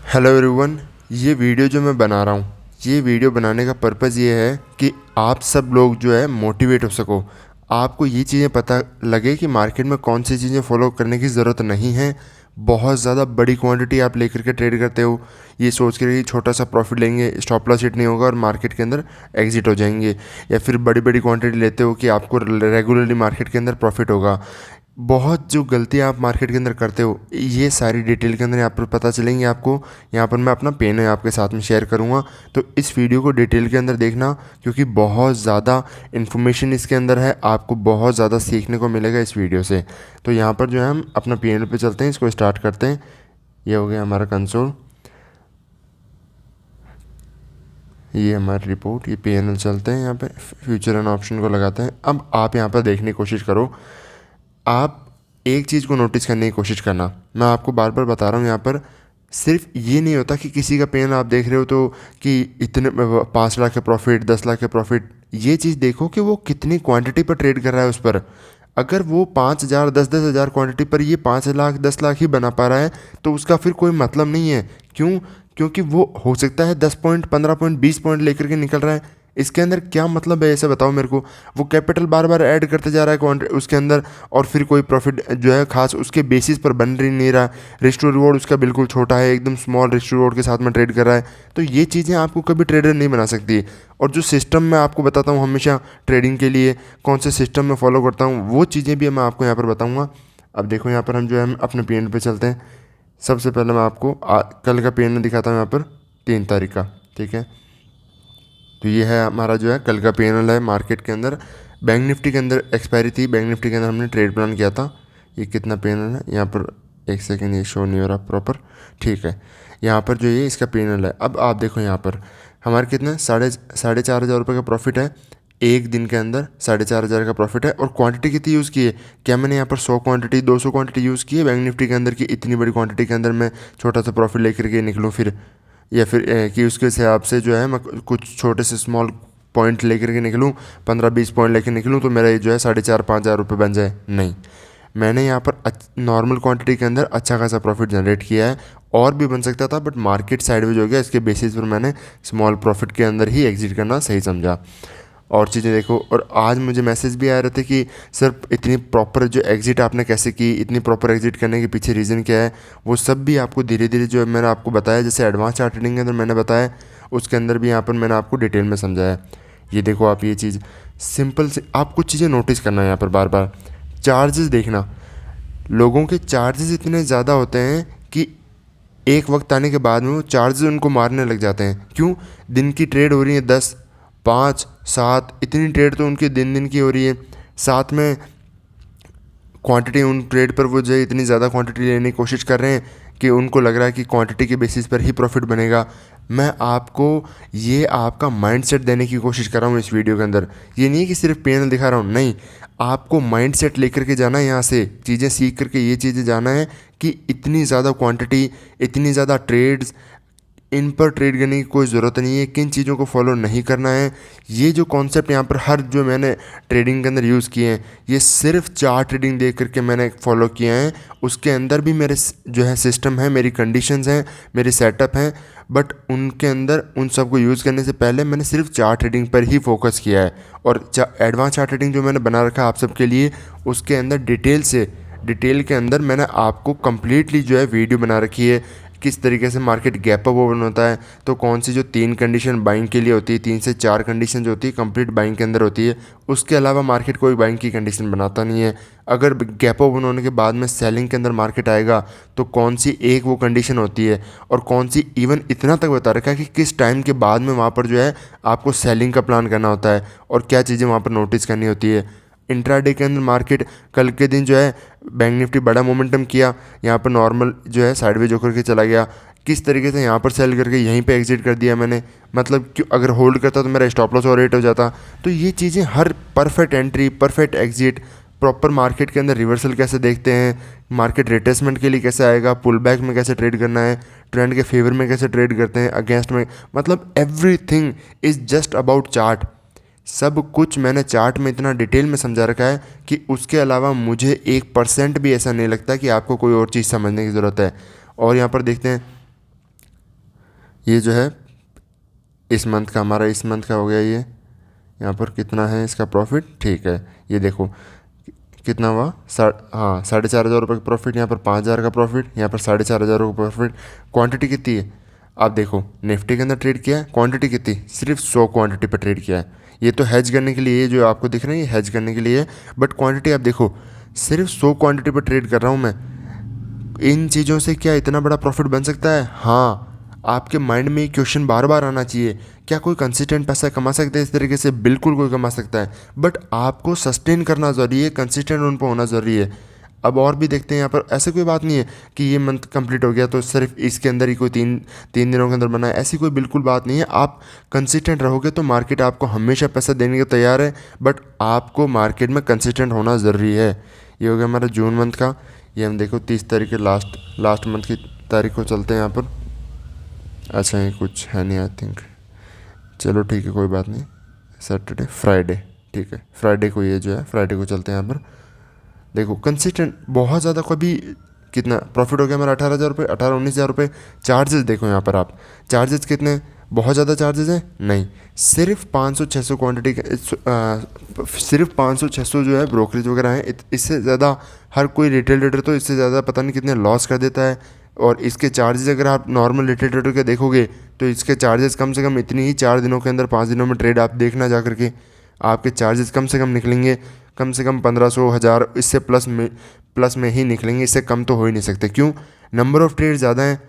Hello everyone. ये video जो मैं बना रहा हूँ, ये वीडियो बनाने का पर्पज़ ये है कि आप सब लोग जो है मोटिवेट हो सको। आपको ये चीज़ें पता लगे कि मार्केट में कौन सी चीज़ें फॉलो करने की ज़रूरत नहीं है। बहुत ज़्यादा बड़ी क्वांटिटी आप लेकर के ट्रेड करते हो, ये सोच कर कि छोटा सा प्रॉफिट लेंगे, स्टॉप लॉस हिट नहीं होगा और मार्केट के अंदर एग्जिट हो जाएंगे। या फिर बड़ी बड़ी क्वांटिटी लेते हो कि आपको रेगुलरली मार्केट के अंदर प्रॉफिट होगा। बहुत जो गलतियाँ आप मार्केट के अंदर करते हो, ये सारी डिटेल के अंदर यहाँ पर पता चलेंगी आपको। यहाँ पर मैं अपना पेन है आपके साथ में शेयर करूँगा, तो इस वीडियो को डिटेल के अंदर देखना, क्योंकि बहुत ज़्यादा इन्फॉर्मेशन इसके अंदर है। आपको बहुत ज़्यादा सीखने को मिलेगा इस वीडियो से। तो यहाँ पर जो है हम अपना पेन पे चलते हैं, इसको स्टार्ट करते हैं। ये हो गया हमारा कंसोल, ये हमारी रिपोर्ट, ये पी चलते हैं। यहाँ पे फ्यूचर एंड ऑप्शन को लगाते हैं। अब आप यहाँ पर देखने की कोशिश करो। आप एक चीज़ को नोटिस करने की कोशिश करना, मैं आपको बार बार बता रहा हूँ। यहाँ पर सिर्फ ये नहीं होता कि किसी का पेन आप देख रहे हो तो कि इतने 5 लाख के प्रॉफिट, 10 लाख के प्रॉफिट। ये चीज़ देखो कि वो कितनी क्वांटिटी पर ट्रेड कर रहा है उस पर। अगर वो 5,000, 10,000 क्वांटिटी पर ये 5 लाख, 10 लाख ही बना पा रहा है, तो उसका फिर कोई मतलब नहीं है। क्यों? क्योंकि वो हो सकता है 10 पॉइंट, 15 पॉइंट, 20 पॉइंट लेकर के निकल रहा है। इसके अंदर क्या मतलब है, ऐसे बताओ मेरे को। वो कैपिटल बार बार ऐड करते जा रहा है उसके अंदर, और फिर कोई प्रॉफिट जो है खास उसके बेसिस पर बन रही नहीं रहा। रिस्क टू रिवॉर्ड उसका बिल्कुल छोटा है, एकदम स्मॉल रिस्क टू रिवॉर्ड के साथ में ट्रेड कर रहा है। तो ये चीज़ें आपको कभी ट्रेडर नहीं बना सकती। और जो सिस्टम मैं आपको बताता हूँ हमेशा ट्रेडिंग के लिए, कौन से सिस्टम मैं फॉलो करता हूँ, वो चीज़ें भी मैं आपको यहाँ पर बताऊँगा। अब देखो यहाँ पर हम जो है हम अपने पी पे चलते हैं। सबसे पहले मैं आपको कल का पी दिखाता हूँ, यहाँ पर 3 तारीख का। ठीक है, तो ये है हमारा जो है कल का पैनल है मार्केट के अंदर। बैंक निफ्टी के अंदर एक्सपायरी थी, बैंक निफ्टी के अंदर हमने ट्रेड प्लान किया था। ये कितना पैनल है यहाँ पर, एक सेकेंड, ये शो नहीं हो रहा प्रॉपर। ठीक है, यहाँ पर जो ये इसका पैनल है। अब आप देखो यहाँ पर हमारे कितना साढ़े 4,000 रुपये का प्रॉफिट है। एक दिन के अंदर 4,500 का प्रॉफिट है। और क्वांटिटी कितनी यूज़ की है? क्या मैंने यहाँ पर 100 क्वांटिटी, 200 क्वांटिटी यूज़ की है बैंक निफ्टी के अंदर की? इतनी बड़ी क्वांटिटी के अंदर मैं छोटा सा प्रॉफिट लेकर के निकलूँ फिर? या फिर कि उसके हिसाब से जो है मैं कुछ छोटे से स्मॉल पॉइंट लेकर के निकलूँ, 15-20 पॉइंट लेकर निकलूँ, तो मेरा ये जो है 4,500-5,000 रुपये बन जाए? नहीं, मैंने यहाँ पर नॉर्मल क्वांटिटी के अंदर अच्छा खासा प्रॉफिट जनरेट किया है। और भी बन सकता था, बट मार्केट साइडवेज हो गया, इसके बेसिस पर मैंने स्मॉल प्रॉफिट के अंदर ही एग्जिट करना सही समझा। और चीज़ें देखो, और आज मुझे मैसेज भी आ रहे थे कि सर इतनी प्रॉपर जो एग्ज़िट आपने कैसे की, इतनी प्रॉपर एग्ज़िट करने के पीछे रीज़न क्या है, वो सब भी आपको धीरे धीरे जो मैंने आपको बताया, जैसे एडवांस चार्ट ट्रेडिंग के अंदर मैंने बताया, उसके अंदर भी यहाँ पर मैंने आपको डिटेल में समझाया। ये देखो आप, ये चीज़ सिंपल से आप कुछ चीज़ें नोटिस करना है यहाँ पर बार बार। चार्जेस देखना, लोगों के चार्जेस इतने ज़्यादा होते हैं कि एक वक्त आने के बाद में वो चार्जेस उनको मारने लग जाते हैं। क्यों? दिन की ट्रेड हो रही है 10, 5, 7, इतनी ट्रेड तो उनकी दिन दिन की हो रही है। साथ में क्वांटिटी उन ट्रेड पर वो जो है इतनी ज़्यादा क्वांटिटी लेने की कोशिश कर रहे हैं कि उनको लग रहा है कि क्वांटिटी के बेसिस पर ही प्रॉफिट बनेगा। मैं आपको ये आपका माइंडसेट देने की कोशिश कर रहा हूँ इस वीडियो के अंदर। ये नहीं है कि सिर्फ पैनल दिखा रहा हूँ, नहीं, आपको माइंडसेट लेकर के जाना है। यहाँ से चीज़ें सीख करके ये चीज़ें जाना है कि इतनी ज़्यादा क्वांटिटी, इतनी ज़्यादा ट्रेड्स, इन पर ट्रेड करने की कोई ज़रूरत नहीं है। किन चीज़ों को फॉलो नहीं करना है, ये जो कॉन्सेप्ट यहाँ पर हर जो मैंने ट्रेडिंग के अंदर यूज़ किए हैं, ये सिर्फ चार्ट ट्रेडिंग देख करके मैंने फॉलो किए हैं। उसके अंदर भी मेरे जो है सिस्टम है, मेरी कंडीशंस हैं, मेरी सेटअप हैं, बट उनके अंदर उन सब को यूज़ करने से पहले मैंने सिर्फ चार्ट ट्रेडिंग पर ही फोकस किया है। और एडवांस चार्ट ट्रेडिंग जो मैंने बना रखा है आप सबके लिए, उसके अंदर डिटेल के अंदर मैंने आपको कम्प्लीटली जो है वीडियो बना रखी है। किस तरीके से मार्केट गैप अप ओपन होता है, तो कौन सी जो 3 कंडीशन बाइंग के लिए होती है, 3 से 4 कंडीशन जो होती है कंप्लीट बाइंग के अंदर होती है। उसके अलावा मार्केट कोई बाइंग की कंडीशन बनाता नहीं है। अगर गैप ओपन होने के बाद में सेलिंग के अंदर मार्केट आएगा, तो कौन सी एक वो कंडीशन होती है, और कौन सी, इवन इतना तक बता रखा है कि किस टाइम के बाद में वहाँ पर जो है आपको सेलिंग का प्लान करना होता है, और क्या चीज़ें वहाँ पर नोटिस करनी होती है। इंट्राडे के अंदर मार्केट कल के दिन जो है बैंक निफ्टी बड़ा मोमेंटम किया, यहाँ पर नॉर्मल जो है साइडवेज होकर के चला गया। किस तरीके से यहाँ पर सेल करके यहीं पे एग्जिट कर दिया मैंने, मतलब क्यों, अगर होल्ड करता तो मेरा स्टॉप लॉस और रेट हो जाता। तो ये चीज़ें, हर perfect entry, perfect exit, proper market के अंदर रिवर्सल कैसे देखते हैं, मार्केट रिट्रेसमेंट के लिए कैसे आएगा, पुल बैक में कैसे ट्रेड करना है, ट्रेंड के फेवर में कैसे ट्रेड करते हैं, अगेंस्ट में, मतलब everything is just about chart. सब कुछ मैंने चार्ट में इतना डिटेल में समझा रखा है कि उसके अलावा मुझे 1% भी ऐसा नहीं लगता कि आपको कोई और चीज़ समझने की ज़रूरत है। और यहाँ पर देखते हैं ये जो है इस मंथ का हमारा, इस मंथ का हो गया ये। यहाँ पर कितना है इसका प्रॉफिट, ठीक है, ये देखो कितना हुआ, 4,500 रुपये का प्रॉफिट, यहाँ पर 5,000 का प्रॉफिट, यहाँ पर 4,500 का प्रॉफिट। क्वांटिटी कितनी है आप देखो, निफ्टी के अंदर ट्रेड किया है, क्वांटिटी कितनी, सिर्फ 100 क्वांटिटी पर ट्रेड किया है। ये तो हैज करने के लिए, ये जो आपको दिख रहा है ये हैज करने के लिए है, बट क्वांटिटी आप देखो सिर्फ 100 क्वांटिटी पर ट्रेड कर रहा हूँ मैं। इन चीज़ों से क्या इतना बड़ा प्रॉफिट बन सकता है? हाँ, आपके माइंड में ये क्वेश्चन बार बार आना चाहिए, क्या कोई कंसिस्टेंट पैसा कमा सकता है इस तरीके से? बिल्कुल कोई कमा सकता है, बट आपको सस्टेन करना ज़रूरी है, कंसिस्टेंट उन पर होना ज़रूरी है। अब और भी देखते हैं यहाँ पर, ऐसे कोई बात नहीं है कि ये मंथ कंप्लीट हो गया तो सिर्फ इसके अंदर ही कोई तीन तीन दिनों के अंदर बना है, ऐसी कोई बिल्कुल बात नहीं है। आप कंसिस्टेंट रहोगे तो मार्केट आपको हमेशा पैसा देने के तैयार है, बट आपको मार्केट में कंसिस्टेंट होना ज़रूरी है। ये हो गया हमारा जून मंथ का। ये हम देखो 30 तारीख के लास्ट मंथ की तारीख को चलते हैं यहाँ पर। अच्छा ये कुछ है नहीं आई थिंक, चलो ठीक है कोई बात नहीं। सैटरडे फ्राइडे, ठीक है फ्राइडे को, ये जो है फ्राइडे को चलते हैं यहाँ पर। देखो कंसिस्टेंट बहुत ज़्यादा, कभी कितना प्रॉफिट हो गया हमारा 18,000 रुपये, 18-19,000 रुपये। चार्जेस देखो यहाँ पर आप, चार्जेस कितने, बहुत ज़्यादा चार्जेस हैं नहीं, सिर्फ 500-600 क्वांटिटी के, सिर्फ 500-600 जो है ब्रोकरेज वगैरह हैं। इससे ज़्यादा हर कोई रिटेल ट्रेडर तो इससे ज़्यादा पता नहीं कितने लॉस कर देता है। और इसके चार्जेस अगर आप नॉर्मल रिटेल ट्रेडर के देखोगे तो इसके चार्जेस कम से कम इतनी ही 4 दिनों के अंदर, 5 दिनों में ट्रेड आप देखना जा करके, आपके चार्जेस कम से कम निकलेंगे, कम से कम 1500, 1000, इससे प्लस में ही निकलेंगे, इससे कम तो हो ही नहीं सकते। क्यों? नंबर ऑफ़ ट्रेड ज़्यादा हैं,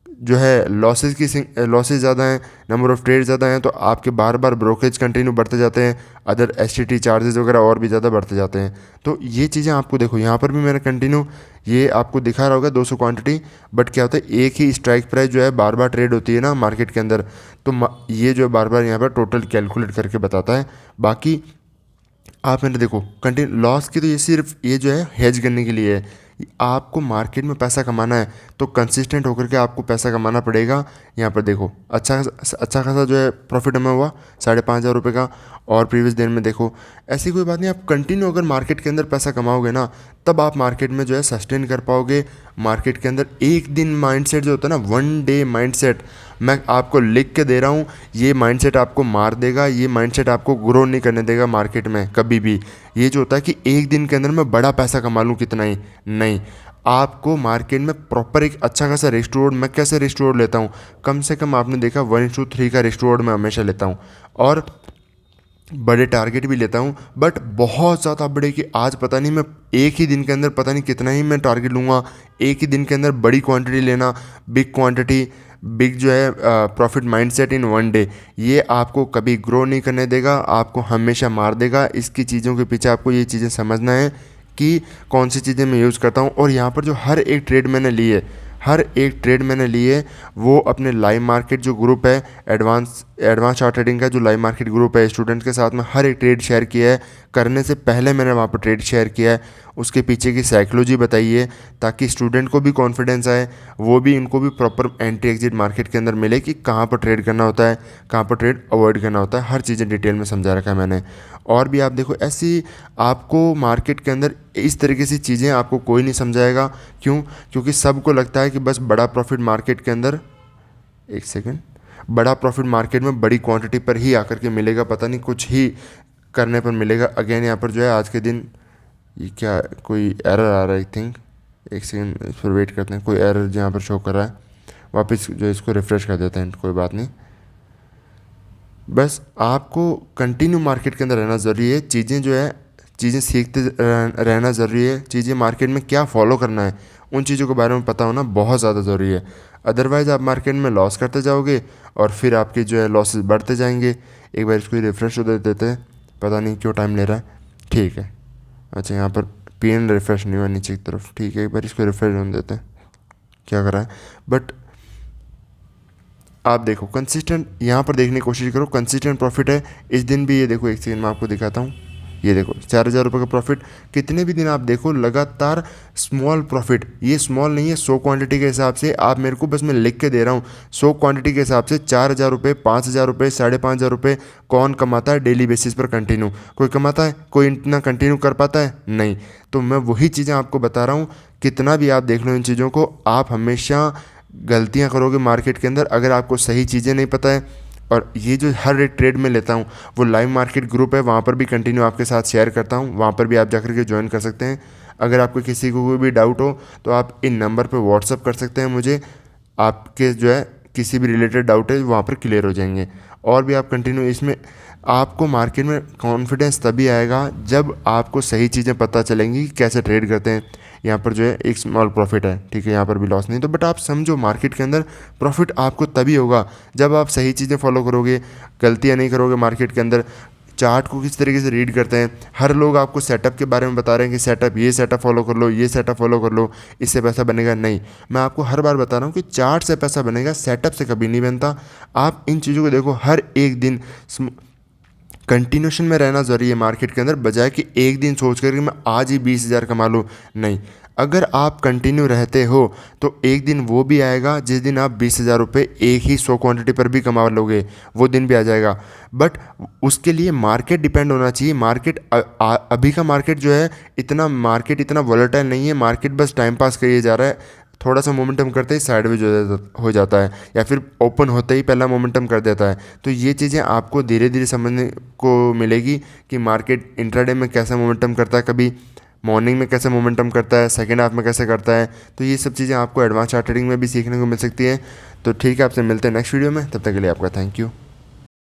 जो है लॉसेस ज़्यादा हैं, नंबर ऑफ़ ट्रेड ज़्यादा हैं, तो आपके बार बार ब्रोकरेज कंटिन्यू बढ़ते जाते हैं, अदर एसटीटी चार्जेस वगैरह और भी ज़्यादा बढ़ते जाते हैं। तो ये चीज़ें आपको देखो, यहाँ पर भी मैंने कंटिन्यू ये आपको दिखा रहा होगा 200 क्वांटिटी, बट क्या होता है एक ही स्ट्राइक प्राइस जो है बार बार ट्रेड होती है ना मार्केट के अंदर, तो ये जो है बार बार यहाँ पर टोटल कैलकुलेट करके बताता है। बाकी आप मैंने देखो कंटिन्यू लॉस की, तो ये सिर्फ ये जो है हेज करने के लिए है। आपको मार्केट में पैसा कमाना है तो कंसिस्टेंट होकर के आपको पैसा कमाना पड़ेगा। यहाँ पर देखो अच्छा खासा जो है प्रॉफिट हमें हुआ 5,500 रुपये का, और प्रीवियस दिन में देखो ऐसी कोई बात नहीं, आप कंटिन्यू अगर मार्केट के अंदर पैसा कमाओगे ना, तब आप मार्केट में जो है सस्टेन कर पाओगे। मार्केट के अंदर एक दिन माइंडसेट जो होता है ना, वन डे माइंडसेट, मैं आपको लिख के दे रहा हूँ, ये माइंडसेट आपको मार देगा, ये माइंडसेट आपको ग्रो नहीं करने देगा मार्केट में कभी भी। ये जो होता है कि एक दिन के अंदर मैं बड़ा पैसा कमा लूँ कितना ही नहीं, आपको मार्केट में प्रॉपर एक अच्छा खासा रिस्क रिवॉर्ड, मैं कैसे रिस्क रिवॉर्ड लेता हूँ, कम से कम आपने देखा 1:3 का रिस्क रिवॉर्ड मैं हमेशा लेता हूँ, और बड़े टारगेट भी लेता हूँ, बट बहुत ज़्यादा बड़े कि आज पता नहीं मैं एक ही दिन के अंदर पता नहीं कितना ही मैं टारगेट लूँगा, एक ही दिन के अंदर बड़ी क्वांटिटी लेना, बिग क्वांटिटी, बिग जो है profit mindset in one day, ये आपको कभी ग्रो नहीं करने देगा, आपको हमेशा मार देगा। इसकी चीज़ों के पीछे आपको ये चीज़ें समझना है कि कौन सी चीज़ें मैं यूज़ करता हूँ। और यहाँ पर जो हर एक ट्रेड मैंने ली है, हर एक ट्रेड मैंने ली है, वो अपने लाइव मार्केट जो ग्रुप है, एडवांस चार्ट ट्रेडिंग का जो लाइव मार्केट ग्रुप है, स्टूडेंट के साथ में हर एक ट्रेड शेयर किया है। करने से पहले मैंने वहाँ पर ट्रेड शेयर किया है, उसके पीछे की साइकोलॉजी बताई है, ताकि स्टूडेंट को भी कॉन्फिडेंस आए, वो भी, इनको भी प्रॉपर एंट्री एग्जिट मार्केट के अंदर मिले कि कहाँ पर ट्रेड करना होता है, कहाँ पर ट्रेड अवॉइड करना होता है, हर चीज़ें डिटेल में समझा रखा है मैंने। और भी आप देखो ऐसी आपको मार्केट के अंदर इस तरीके से चीज़ें आपको कोई नहीं समझाएगा। क्यों? क्योंकि सबको लगता है कि बस बड़ा प्रॉफिट मार्केट के अंदर, एक सेकेंड, बड़ा प्रॉफिट मार्केट में बड़ी क्वांटिटी पर ही आकर के मिलेगा, पता नहीं कुछ ही करने पर मिलेगा। अगेन यहाँ पर जो है आज के दिन ये क्या कोई एरर आ रहा है आई थिंक, एक सेकेंड इस पर वेट करते हैं, कोई एरर यहाँ पर शो कर रहा है, वापस जो इसको रिफ़्रेश कर देते हैं, कोई बात नहीं। बस आपको कंटिन्यू मार्केट के अंदर रहना ज़रूरी है, चीज़ें सीखते रहना ज़रूरी है, चीज़ें मार्केट में क्या फॉलो करना है उन चीज़ों के बारे में पता होना बहुत ज़्यादा ज़रूरी है। अदरवाइज़ आप मार्केट में लॉस करते जाओगे और फिर आपके जो है लॉसेस बढ़ते जाएंगे। एक बार इसको रिफ़्रेश हो देते हैं, पता नहीं क्यों टाइम ले रहा है, ठीक है। अच्छा यहाँ पर PN रिफ़्रेश नहीं हुआ नीचे की तरफ, ठीक है, एक बार इसको रिफ़्रेश होने देते हैं, क्या कर रहा है। बट आप देखो कंसिस्टेंट यहाँ पर देखने की कोशिश करो, कंसिस्टेंट प्रॉफिट है इस दिन भी। ये देखो एक सेकंड मैं आपको दिखाता हूँ, ये देखो 4,000 रुपये का प्रॉफिट, कितने भी दिन आप देखो लगातार स्मॉल प्रॉफिट, ये स्मॉल नहीं है 100 क्वांटिटी के हिसाब से, आप मेरे को बस मैं लिख के दे रहा हूँ 100 क्वांटिटी के हिसाब से 4,000 रुपये, 5,000 रुपये, 5,500 रुपये कौन कमाता है डेली बेसिस पर कंटिन्यू? कोई कमाता है? कोई इतना कंटिन्यू कर पाता है? नहीं। तो मैं वही चीज़ें आपको बता रहा हूँ, कितना भी आप देख लो इन चीज़ों को, आप हमेशा गलतियां करोगे मार्केट के अंदर अगर आपको सही चीज़ें नहीं पता है। और ये जो हर एक ट्रेड में लेता हूँ वो लाइव मार्केट ग्रुप है, वहाँ पर भी कंटिन्यू आपके साथ शेयर करता हूँ, वहाँ पर भी आप जाकर के ज्वाइन कर सकते हैं। अगर आपको किसी को कोई भी डाउट हो तो आप इन नंबर पर व्हाट्सअप कर सकते हैं मुझे, आपके जो है किसी भी रिलेटेड डाउट है वहाँ पर क्लियर हो जाएंगे। और भी आप कंटिन्यू इसमें आपको मार्केट में कॉन्फिडेंस तभी आएगा जब आपको सही चीज़ें पता चलेंगी कैसे ट्रेड करते हैं। यहाँ पर जो है एक स्मॉल प्रॉफिट है, ठीक है, यहाँ पर भी लॉस नहीं, तो बट आप समझो मार्केट के अंदर प्रॉफिट आपको तभी होगा जब आप सही चीज़ें फॉलो करोगे, गलतियाँ नहीं करोगे मार्केट के अंदर। चार्ट को किस तरीके से रीड करते हैं, हर लोग आपको सेटअप के बारे में बता रहे हैं कि सेटअप, ये सेटअप फॉलो कर लो, ये सेटअप फॉलो कर लो, इससे पैसा बनेगा। नहीं, मैं आपको हर बार बता रहा हूँ कि चार्ट से पैसा बनेगा, सेटअप से कभी नहीं बनता। आप इन चीज़ों को देखो, हर एक दिन कंटिन्यूशन में रहना ज़रूरी है मार्केट के अंदर, बजाय कि एक दिन सोच कर कि मैं आज ही 20,000 कमा लूँ। नहीं, अगर आप कंटिन्यू रहते हो तो एक दिन वो भी आएगा जिस दिन आप 20,000 रुपये एक ही 100 क्वांटिटी पर भी कमा लोगे, वो दिन भी आ जाएगा। बट उसके लिए मार्केट डिपेंड होना चाहिए। मार्केट अभी का मार्केट जो है, इतना वॉलेटाइल नहीं है। मार्केट बस टाइम पास करिए जा रहा है, थोड़ा सा मोमेंटम करते ही साइडवेज हो जाता है, या फिर ओपन होते ही पहला मोमेंटम कर देता है। तो ये चीज़ें आपको धीरे धीरे समझने को मिलेगी कि मार्केट इंट्राडे में कैसा मोमेंटम करता है, कभी मॉर्निंग में कैसे मोमेंटम करता है, सेकेंड हाफ में कैसे करता है। तो ये सब चीज़ें आपको एडवांस चार्ट ट्रेडिंग में भी सीखने को मिल सकती है। तो ठीक है, आपसे मिलते हैं नेक्स्ट वीडियो में, तब तक के लिए आपका थैंक यू।